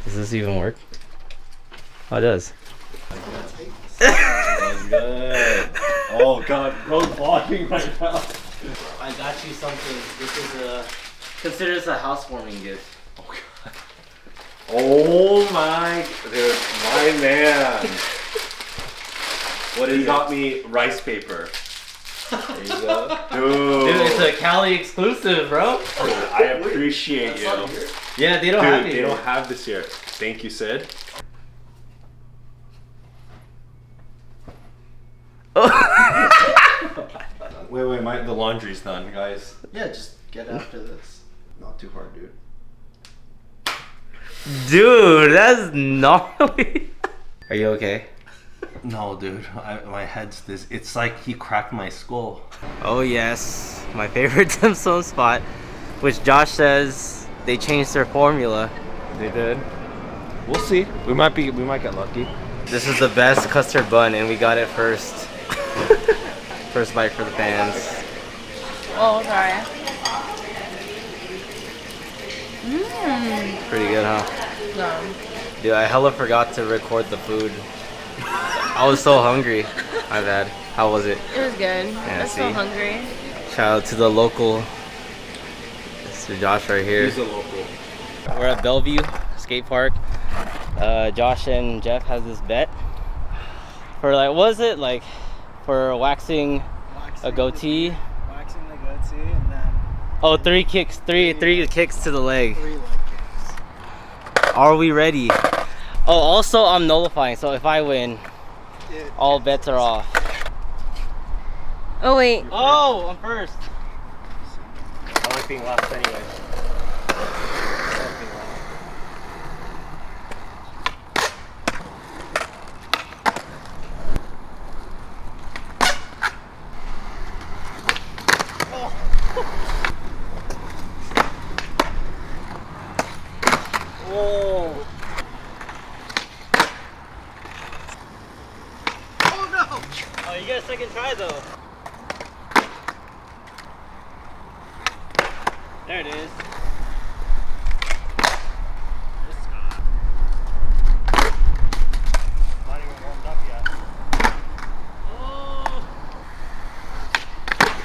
Does this even work? Oh, it does. That's good. Oh god, road vlogging right now. I got you something. This is consider this a housewarming gift. Oh god. Oh my, dude, my man. What is? He got me rice paper. There you go. Dude, it's a Cali exclusive, bro. I appreciate you. Yeah, they don't have it. They don't have this here. Thank you, Sid. Wait, the laundry's done, guys. Yeah, just get after this. Not too hard, dude. Dude, that's gnarly. Are you okay? No, dude, my head's this. It's like he cracked my skull. Oh yes, my favorite dim sum spot, which Josh says they changed their formula. They did. We'll see. We might get lucky. This is the best custard bun, and we got it first. First bite for the fans. Oh, sorry. Pretty good, huh? No. Dude, I hella forgot to record the food. I was so hungry. My bad. How was it? It was good. Yeah, I'm so hungry. Shout out to the local Mr. Josh right here. He's a local. We're at Bellevue Skate Park. Josh and Jeff has this bet for like, what is it? Like for waxing a goatee. Waxing the goatee and then... Oh, three kicks to the leg. 3 leg kicks. Are we ready? Oh, also I'm nullifying, so if I win, all bets are off. Oh, wait. Oh, I'm first. I like being last anyway. Oh. Oh no! Oh, you got a second try though. There it is. Not even warmed up yet. Oh.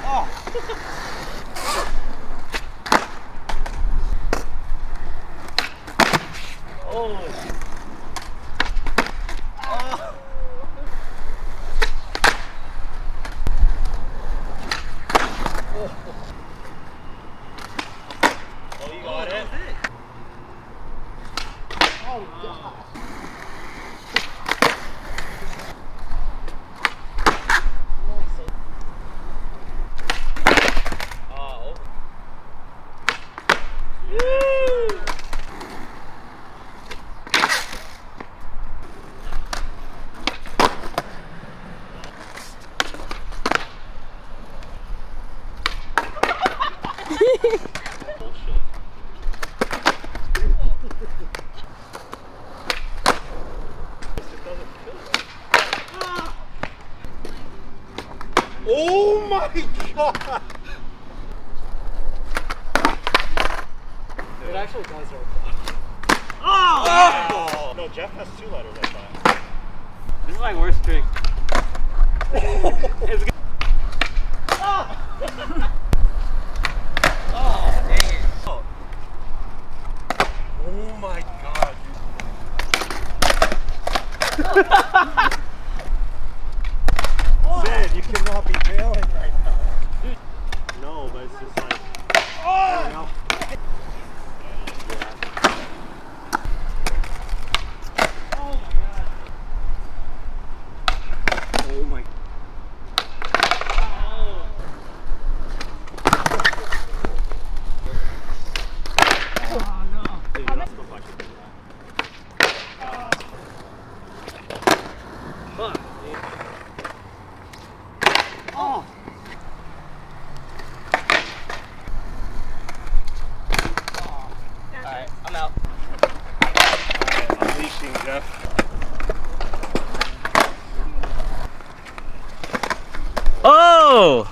Oh. Oh, you got it. Oh god. Oh. Oh my god! It actually does work. Oh! No, Jeff has 2 letters like that. This is my worst trick. It's good. Oh, dang it. Oh my god. Sid, you cannot be failing right now. No, but it's just like... I don't know. Oh my... Alright, I'm out. Alright, unleashing Jeff. Oh!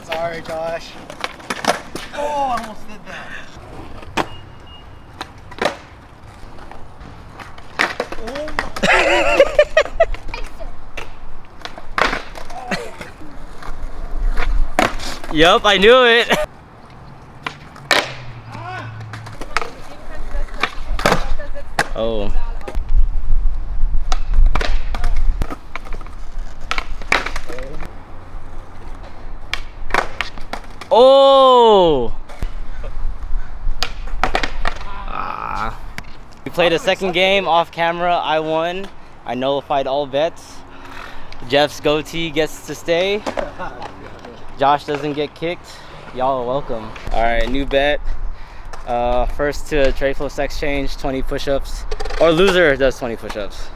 Sorry, Josh. Oh, I almost did that. Yup, I knew it. Oh. Oh. Ah. We played a second game off camera. I won. I nullified all bets. Jeff's goatee gets to stay. Josh doesn't get kicked. Y'all are welcome. All right, new bet. First to trade flow sex change, 20 push-ups. Or loser does 20 push-ups.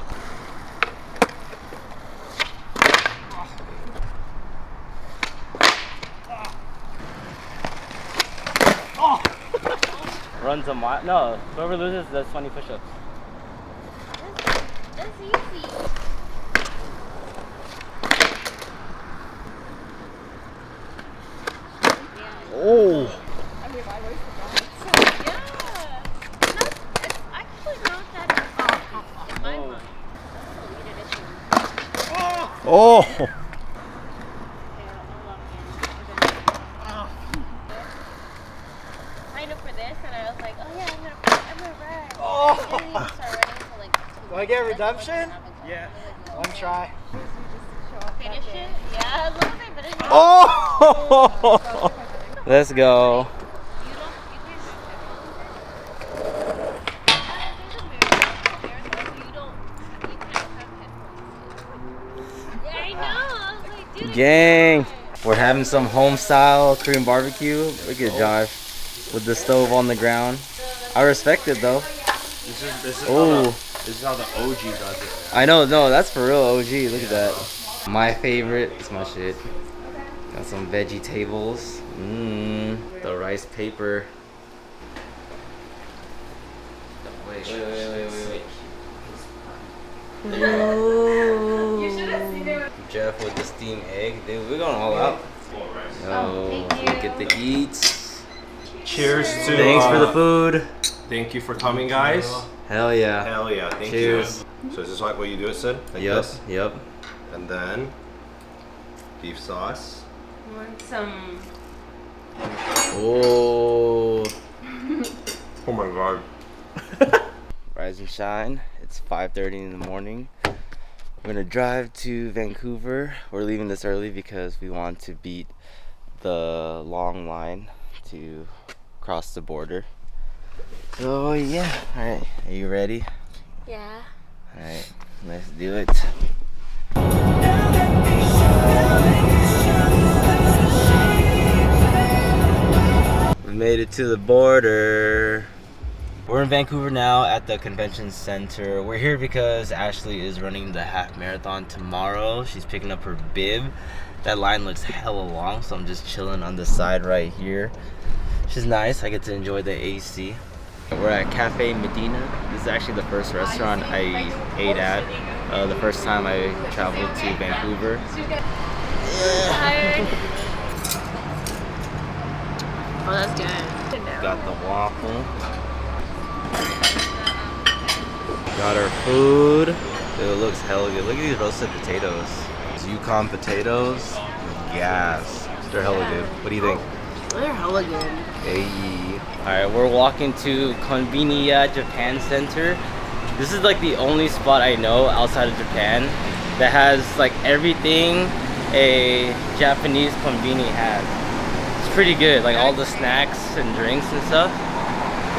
Runs a mile. No, whoever loses does 20 push-ups. That's easy. Oh. I mean, I always forgot. Yeah. No, it's actually not that easy in my mind. Oh. Signed up for this, and I was like, oh yeah, I'm gonna run. Oh. I didn't even start running until like. Do I get redemption? Yeah. One try. Finish it? Yeah, as long as I finish it. Oh. Let's go. Gang. We're having some home style Korean barbecue. Look at Josh with the stove on the ground. I respect it though. This is how the OG does it. I know, no, that's for real OG. Look at that. My favorite. It's my shit. Got some veggie tables. The rice paper. Wait. Jeff with the steamed egg. Dude, we're going all out. Oh, look at the eats. Cheers to. Thanks for the food. Thank you for coming, guys. Hell yeah. Hell yeah. Thank Cheers. you. So is this like what you do it, Sid? Like Yep, this? yep. And then beef sauce. Want some? Oh. Oh my god. Rise and shine. It's 5:30 in the morning. We're gonna drive to Vancouver. We're leaving this early because we want to beat the long line to cross the border. So yeah, all right. Are you ready? Yeah. All right, let's do it. We made it to the border. We're in Vancouver now at the convention center. We're here because Ashley is running the half marathon tomorrow. She's picking up her bib. That line looks hella long, so I'm just chilling on the side right here. She's nice. I get to enjoy the AC. We're at Cafe Medina. This is actually the first restaurant I ate at the first time I traveled to Vancouver. Oh, that's good. Got the waffle. Got our food. It looks hella good. Look at these roasted potatoes. These Yukon potatoes. Gas. They're hella good. What do you think? They're hella good. Hey. Alright, we're walking to Konbiniya Japan Center. This is like the only spot I know outside of Japan that has like everything a Japanese konbini has. It's pretty good, like all the snacks and drinks and stuff.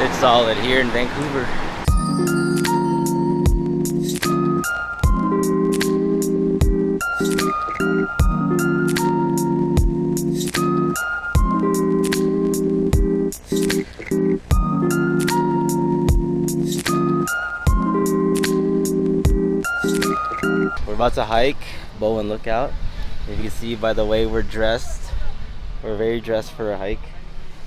It's solid here in Vancouver. We're about to hike Bowen Lookout. If you can see by the way we're dressed, we're very dressed for a hike.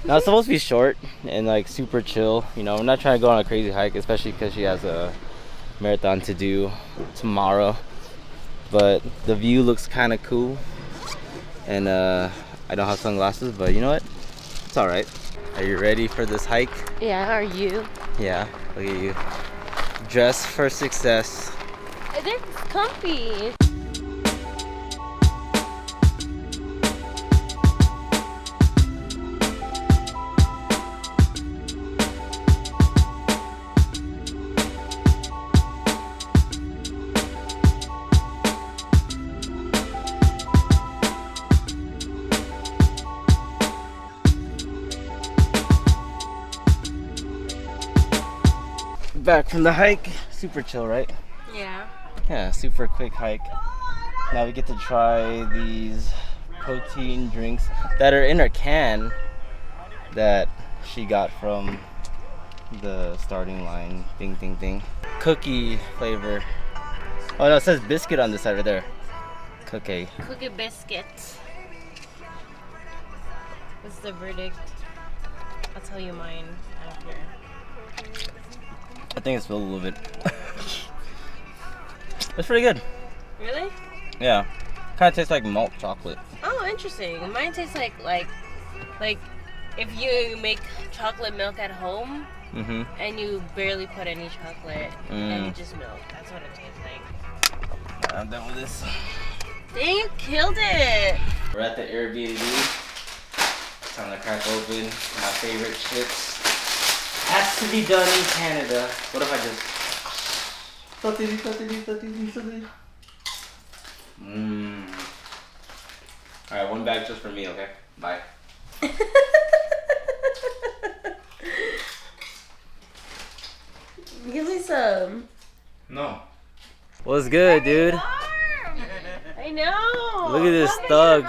Now it's supposed to be short and like super chill. You know, we're not trying to go on a crazy hike, especially because she has a marathon to do tomorrow. But the view looks kind of cool, and I don't have sunglasses, but you know what? It's alright. Are you ready for this hike? Yeah, are you? Yeah, look at you. Dressed for success. They're comfy. Back from the hike. Super chill, right? Yeah. Yeah, super quick hike. Now we get to try these protein drinks that are in a can that she got from the starting line. Ding, ding, ding. Cookie flavor. Oh no, it says biscuit on this side right there. Cookie. Cookie biscuit. What's the verdict? I'll tell you mine after. I think it's filled a little bit. It's pretty good. Really? Yeah. Kind of tastes like malt chocolate. Oh, interesting. Mine tastes like if you make chocolate milk at home Mm-hmm. and you barely put any chocolate and you just milk. That's what it tastes like. I'm done with this. Dang, you killed it! We're at the Airbnb. Time to crack open my favorite chips. Has to be done in Canada. What if I just... Alright, one bag just for me, okay? Bye. Give me some. No. What's good, dude? I know. Look at this thug.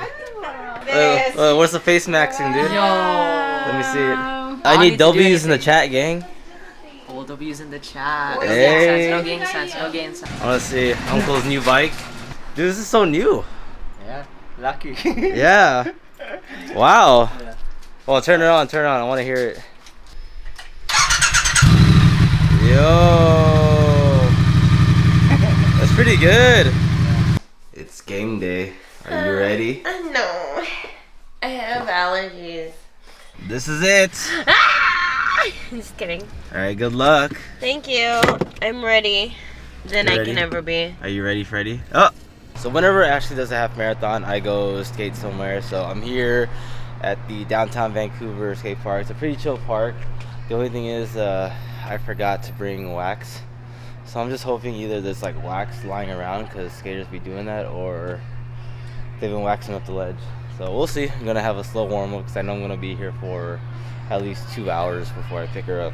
What's the face maxing, dude? Let me see it. I need W's in the chat, gang. All W's in the chat. Hey. No gang sense, no gang sense. I want to see Uncle's new bike. Dude, this is so new. Yeah, lucky. Yeah. Wow. Well, turn it on, turn it on. I want to hear it. Yo. That's pretty good. It's game day. Are you ready? No. I have allergies. This is it. Just kidding. All right, good luck. Thank you. I'm ready. Then You I ready? can never be. Are you ready, Freddie? Oh. So whenever Ashley does a half marathon, I go skate somewhere. So I'm here at the downtown Vancouver skate park. It's a pretty chill park. The only thing is I forgot to bring wax. So I'm just hoping either there's like wax lying around because skaters be doing that, or they've been waxing up the ledge. So we'll see. I'm gonna have a slow warm up because I know I'm gonna be here for at least 2 hours before I pick her up.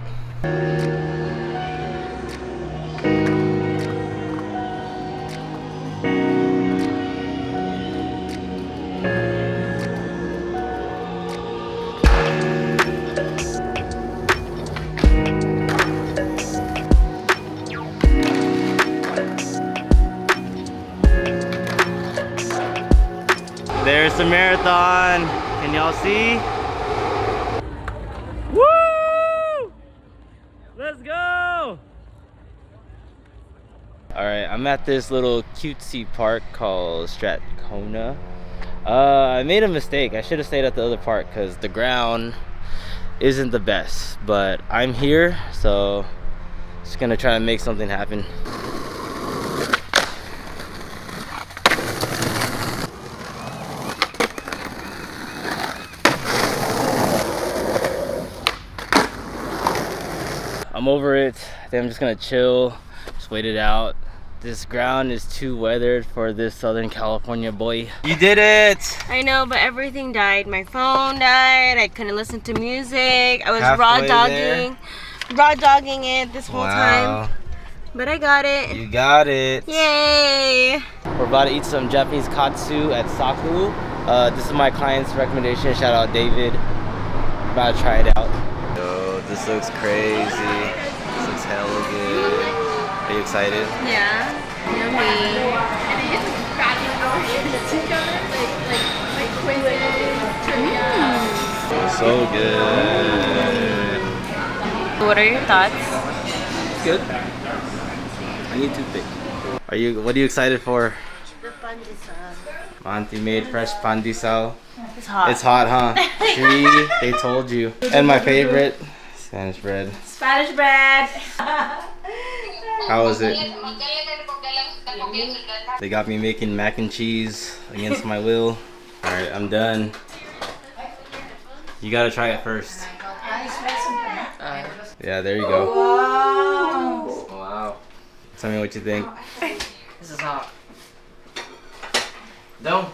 There's the marathon. Can y'all see? Woo! Let's go! Alright, I'm at this little cutesy park called Strathcona. I made a mistake. I should have stayed at the other park because the ground isn't the best. But I'm here, so just gonna try to make something happen. I'm over it. I think I'm just gonna chill, just wait it out. This ground is too weathered for this Southern California boy. You did it! I know, but everything died. My phone died. I couldn't listen to music. I was Halfway raw dogging it this whole time. But I got it. You got it. Yay! We're about to eat some Japanese katsu at Saku. This is my client's recommendation. Shout out David. About to try it out. Yo, this looks crazy. This looks hella good. Are you excited? Yeah. Yummy. So good. What are your thoughts? It's good. I need toothpick. What are you excited for? The pandesal. Auntie made fresh pandesal. It's hot. It's hot, huh? See, they told you. And my favorite, Spanish bread. Spanish bread. How is it? They got me making mac and cheese against my will. All right, I'm done. You gotta try it first. Yeah, there you go. Wow. Tell me what you think. This is hot. Dom.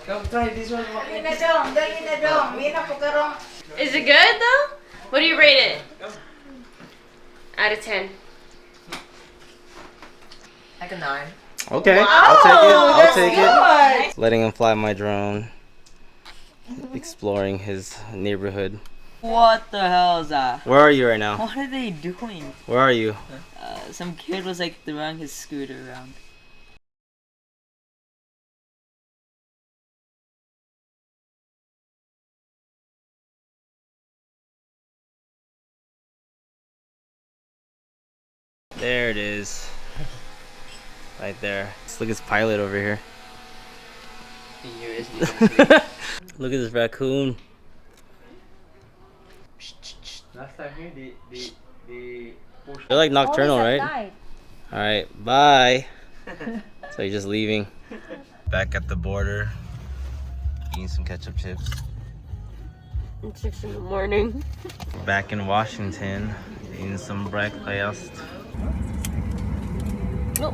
Come try this one. Is it good though? What do you rate it? Out of 10. Like a 9. Okay, I'll take it. Letting him fly my drone. Exploring his neighborhood. What the hell is that? Where are you right now? What are they doing? Where are you? Some kid was like throwing his scooter around. There it is. Right there. Let's look at this pilot over here. Look at this raccoon. They're like nocturnal, right? Alright, bye. So you're just leaving. Back at the border. Eating some ketchup chips. It's 6 in the morning. Back in Washington. Eating some breakfast. Nope.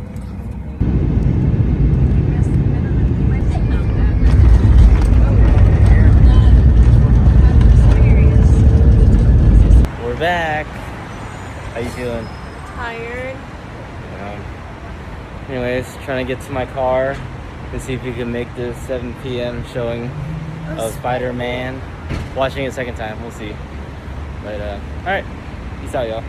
We're back. How you feeling? Tired. Anyways, trying to get to my car to see if we can make the 7 p.m. showing of Spider-Man. Watching it a second time, we'll see. But alright, peace out, y'all.